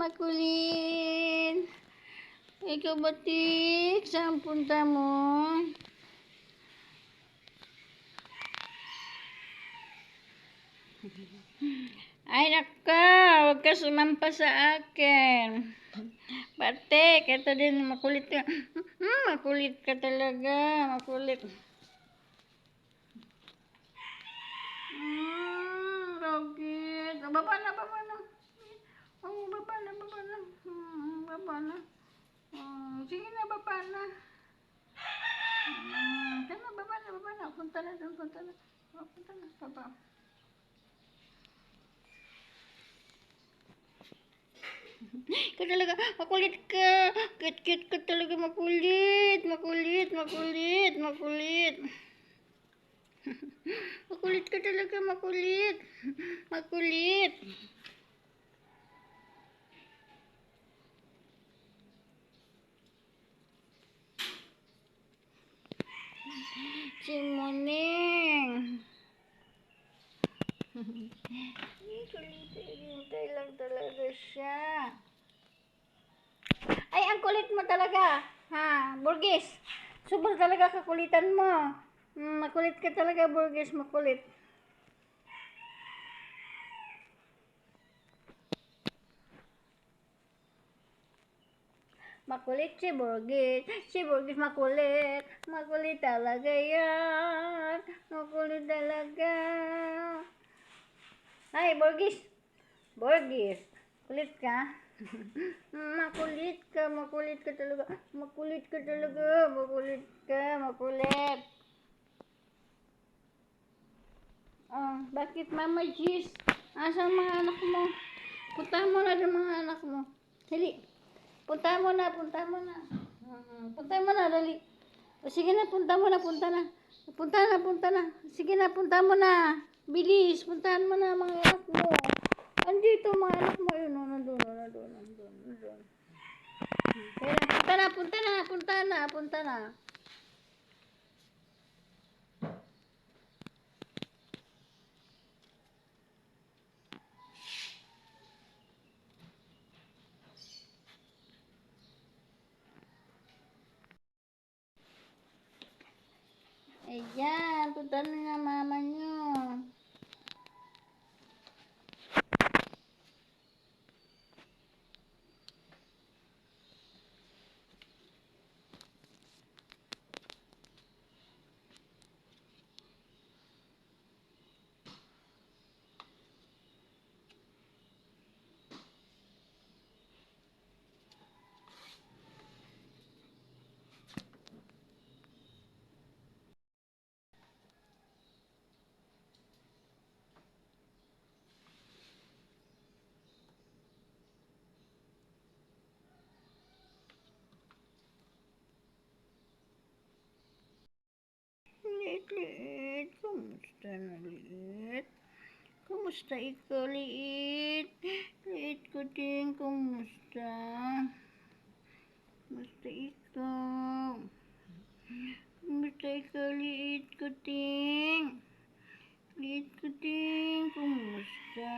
Makulit. Ikaw batik, saan punta mo? Ay naka, huwag ka sumampa sa akin. Batik, ito din, makulit ka. Makulit ka talaga, makulit. Rogit. Baba na, baba na. Oh, baba na, baba na. Baba na. Sige na, baba na. Sana, baba na, baba na. Punta na doon, punta na. Punta na, baba. Ikaw talaga, makulit ka. Cute-cute ka talaga, makulit. Makulit, makulit, makulit. Makulit ka talaga, makulit. Makulit. Si Muning. Hintay lang talaga siya. Ay, ang kulit mo talaga. Ha, Burgis. Super talaga kakulitan mo. Makulit ka talaga, Burgis. Makulit. Makulit si Burgis. Si Burgis makulit. Makulit talaga yan. Makulit talaga. Ay, Burgis. Burgis. Kulit ka? Makulit ka. Makulit ka talaga. Makulit ka talaga. Makulit ka. Makulit. Oh, bakit Mama Gis? Asan mga anak mo? Puntahan mo na yung mga anak mo. Dali. Puntahan mo na, puntahan mo na. Puntahan mo na, dali. O sige na, punta mo na, punta na. Punta na, punta na. Sige na, punta mo na. Bilis, puntahan mo na mga anak mo. Andito mga anak mo. Yun, nandun. Kaya, punta na, punta na, punta na, punta na. Ayan, punta na mama nyo. Liit. Kumusta na, Liit? Kumusta ikaw, Liit? Liit ko din, kumusta? Kumusta ikaw? Kumusta ikaw, Liit ko din? Liit ko din, kumusta?